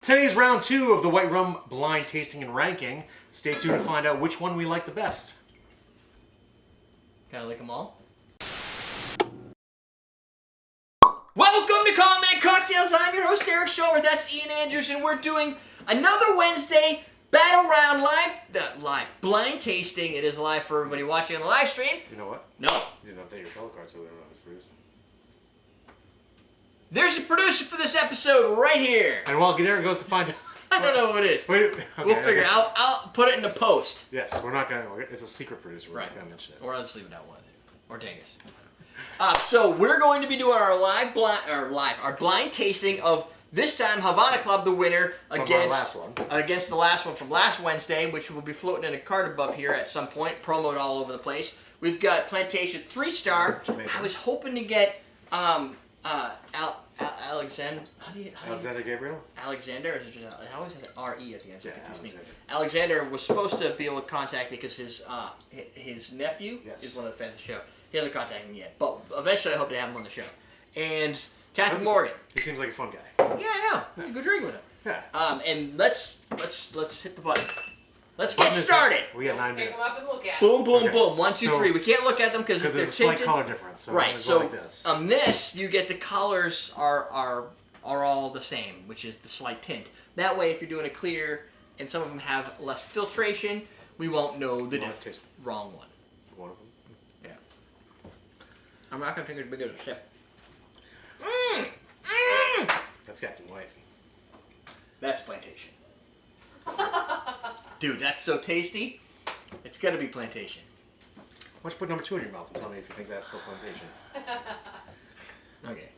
Today's round 2 of the White Rum Blind Tasting and Ranking. Stay tuned to find out which one we like the best. Can I lick them all? Welcome to Comment Cocktails. I'm your host, Derrick Schommer. That's Ian Andrews, and we're doing another Wednesday Battleground live blind tasting. It is live for everybody watching on the live stream. You know what? No. You didn't update your color card, so we don't know who's producing. There's a producer for this episode right here. And while Derrick goes to find out... I don't know who it is. Wait, okay, we'll figure it out. I'll put it in the post. Yes, we're not going to... It's a secret producer. We're right. not going to mention it. Or I'll just leave it out one. Or dang it. So we're going to be doing our our blind tasting of this time Havana Club, the winner, against the last one from last Wednesday, which will be floating in a card above here at some point, promoted all over the place. We've got Plantation 3-star. I was hoping to get Alexander. Alexander Gabriel? Alexander, or is it just, it always has an R-E at the end, so yeah, it confuses me. Alexander. Alexander was supposed to be able to contact me because his nephew is one of the fans of the show. He hasn't contacted me yet, but eventually I hope to have him on the show. And Catherine Morgan. He seems like a fun guy. Yeah, I know. You go drink with him. Yeah. And let's hit the button. Let's get started. We got 9 minutes. Pick them up and look at Boom, boom, okay. boom. 1, 2, 3. We can't look at them because they're there's a tinted. slight color difference. So right. So like this. on this, you get the colors are all the same, which is the slight tint. That way, if you're doing a clear and some of them have less filtration, we won't know the wrong one. One of them. Yeah. I'm not gonna take as big as a sip. That's Captain White. That's Plantation. Dude, that's so tasty. It's gotta be Plantation. Why don't you put number 2 in your mouth and tell me if you think that's still Plantation? Okay.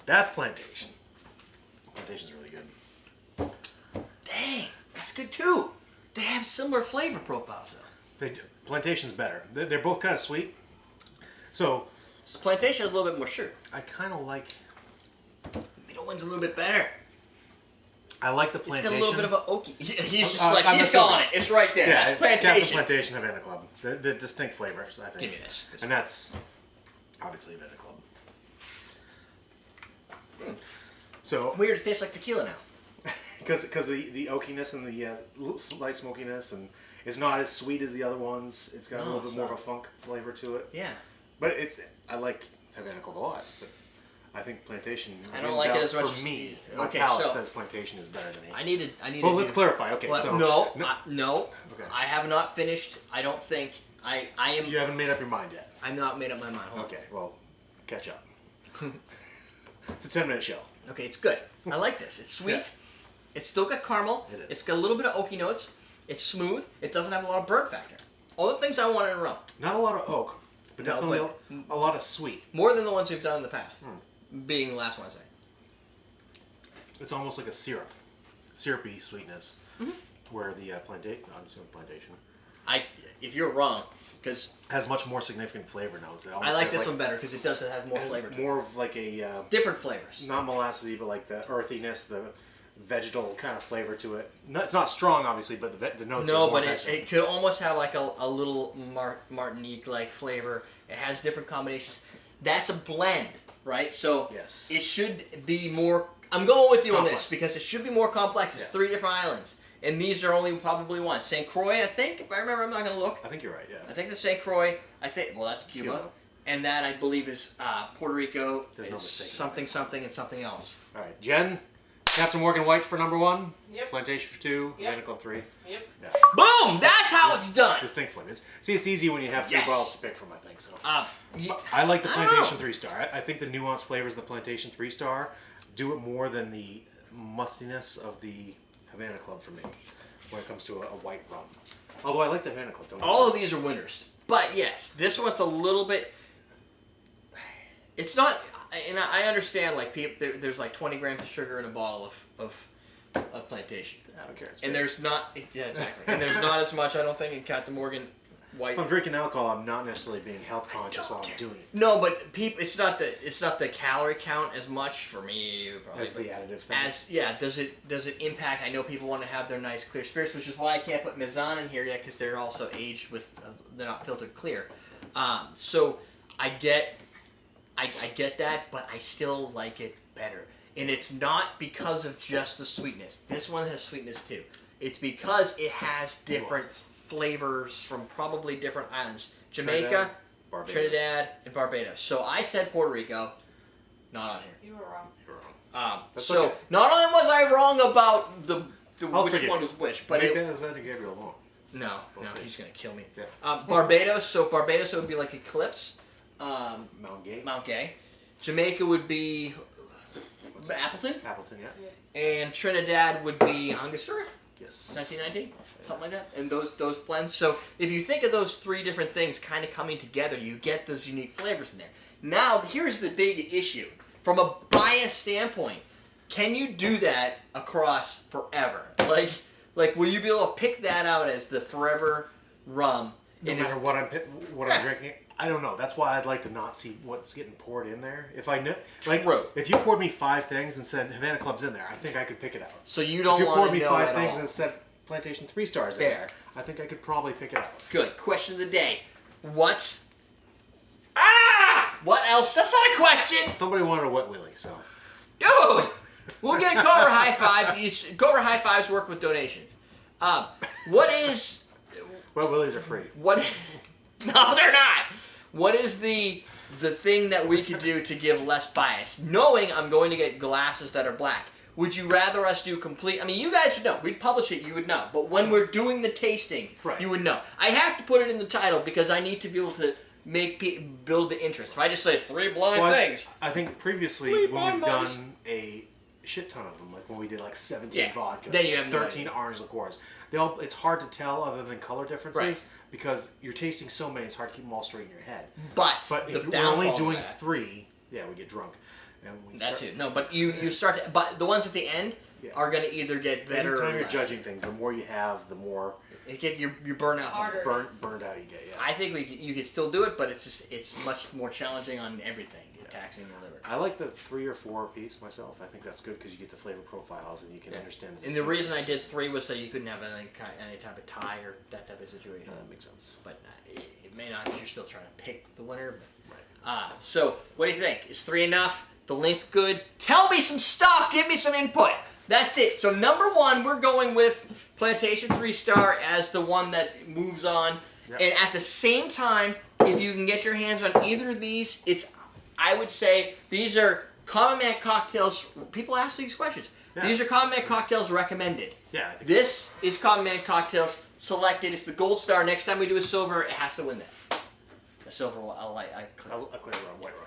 That's Plantation. Plantation's really good. Dang, that's good too. They have similar flavor profiles though. They do. Plantation's better. They're both kind of sweet. So Plantation has a little bit more sugar. I kind of like... The middle one's a little bit better. I like the Plantation. It's got a little bit of an oaky. He's just like, he's on it. It's right there. Yeah, that's Plantation. Plantation, Havana Club. They're distinct flavors, I think. Give me this. And that's obviously Havana Club. So weird, it tastes like tequila now. Because the oakiness and the slight smokiness, and it's not as sweet as the other ones. It's got a little bit more of a funk flavor to it. Yeah. But I like Havana Club a lot. But I think Plantation. I don't like it as much for me. My okay, palate says Plantation is better than me. I needed. Well, let's clarify. Okay, well, so no. Okay. I have not finished. I don't think I am. You haven't made up your mind yet. I'm not made up my mind. Hold Okay, well, catch up. It's a 10-minute show. Okay, it's good. I like this. It's sweet. Yeah. It's still got caramel. It is. It's got a little bit of oaky notes. It's smooth. It doesn't have a lot of burnt factor. All the things I want in a rum. Not a lot of oak, but No, definitely a lot of sweet. More than the ones we've done in the past. Being the last Wednesday. It's almost like a syrupy sweetness. Where the Plantation. If you're wrong, because has much more significant flavor notes. I like this one better because it has more flavor. More of like a different flavors. Not molassesy, but like the earthiness, the vegetal kind of flavor to it. It's not strong, obviously, but the notes. No, are more but it could almost have like a little Martinique-like flavor. It has different combinations. That's a blend, right? So yes, it should be more. I'm going with you complex. on this because it should be more complex. It's 3 different islands. And these are only probably one. St. Croix, I think, if I remember. I'm not going to look. I think you're right, yeah. I think that's St. Croix. Well, that's Cuba. And that, I believe, is Puerto Rico. There's no mistake. Something, and something else. All right. Jen, Captain Morgan White for number 1. Yep. Plantation for 2. Yep. Havana Club 3. Yep. Yeah. Boom! That's how it's done! Distinct flavors. See, it's easy when you have 3 bottles to pick from, I think. So. I like the Plantation 3-star. I think the nuanced flavors of the Plantation 3-star do it more than the mustiness of the Havana Club for me. When it comes to a white rum. Although I like the Havana Club. All of these are winners. But yes, this one's a little bit... It's not... And I understand, like, there's like 20 grams of sugar in a bottle of Plantation. I don't care. And there's not... Yeah, exactly. And there's not as much, I don't think, in Captain Morgan White. If I'm drinking alcohol, I'm not necessarily being health conscious while I'm doing it. No, but it's not the calorie count as much for me. Probably, as the additive thing. Does it impact? I know people want to have their nice clear spirits, which is why I can't put Mizan in here yet because they're also aged with they're not filtered clear. So I I get that, but I still like it better. And it's not because of just the sweetness. This one has sweetness too. It's because it has different flavors from probably different islands. Jamaica, Trinidad, and Barbados. So I said Puerto Rico. Not on here. You were wrong. You were wrong. So okay. Not only was I wrong about the which one was which, but maybe it was Gabriel wrong. No, he's gonna kill me. Yeah. Barbados. So Barbados would be like Eclipse. Mount Gay. Mount Gay. Jamaica would be Appleton. Appleton, yeah. And Trinidad would be Angostura. Yes. 1919, something like that. And those blends. So if you think of those three different things kind of coming together, you get those unique flavors in there. Now here's the big issue from a bias standpoint. Can you do that across forever? Like, will you be able to pick that out as the forever rum? No matter what I'm drinking, I don't know. That's why I'd like to not see what's getting poured in there. If I know, like, if you poured me 5 things and said Havana Club's in there, I think I could pick it out. So you don't want to know. If you poured me 5 things and said Plantation 3 stars in there, I think I could probably pick it out. Good. Question of the day. What else? That's not a question. Somebody wanted a Wet Willy, so. Dude! We'll get a Cobra High Five. Cobra High Fives work with donations. What is... Wet Willies are free. What? No, they're not. What is the thing that we could do to give less bias? Knowing I'm going to get glasses that are black. Would you rather us do complete... I mean, you guys would know. We'd publish it, you would know. But when we're doing the tasting, you would know. I have to put it in the title because I need to be able to build the interest. If I just say 3 blind things... I think previously when we've done a shit ton of them, like when we did like 17 vodka, then you have 13 orange liqueurs. It's hard to tell other than color differences because you're tasting so many, it's hard to keep them all straight in your head. But if we're only doing 3, we get drunk. And that's it. No, but you start to, but the ones at the end are going to either get better Anytime or you're less. Judging things, the more you have, the more you burn out. Burned out you get. Yeah. I think you can still do it, but it's much more challenging on everything, taxing your liver. I like the 3 or 4 piece myself. I think that's good because you get the flavor profiles and you can understand. And the reason I did 3 was so you couldn't have any type of tie or that type of situation. That makes sense. But it may not because you're still trying to pick the winner. But, so what do you think? Is 3 enough? The length good? Tell me some stuff. Give me some input. That's it. So number 1, we're going with Plantation 3-star as the one that moves on. Yep. And at the same time, if you can get your hands on either of these, I would say these are Common Man cocktails. People ask these questions. Yeah. These are Common Man cocktails recommended. Yeah. This is Common Man cocktails selected. It's the gold star. Next time we do a silver, it has to win this. A silver one. I quit rum, white rum.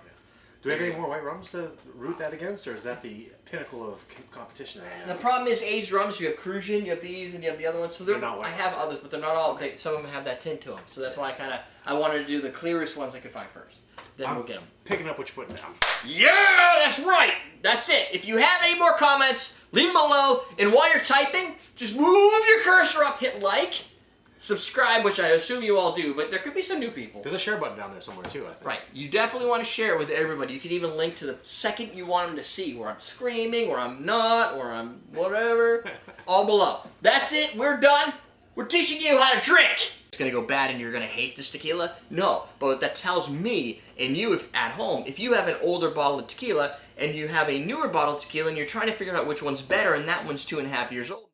Do we have any more white rums to root that against, or is that the pinnacle of competition? The problem is aged rums. You have Crucian, you have these, and you have the other ones. So I have others, but they're not all. Okay. Some of them have that tint to them. So that's why I wanted to do the clearest ones I could find first. Then we'll get them. Picking up what you're putting down. Yeah, that's right. That's it. If you have any more comments, leave them below. And while you're typing, just move your cursor up, hit like. Subscribe, which I assume you all do, but there could be some new people. There's a share button down there somewhere too, I think. Right. You definitely want to share it with everybody. You can even link to the second you want them to see, where I'm screaming, or I'm not, or I'm whatever. All below. That's it. We're done. We're teaching you how to drink. It's going to go bad and you're going to hate this tequila? No. But that tells me, and you at home, if you have an older bottle of tequila, and you have a newer bottle of tequila, and you're trying to figure out which one's better, and that one's 2.5 years old,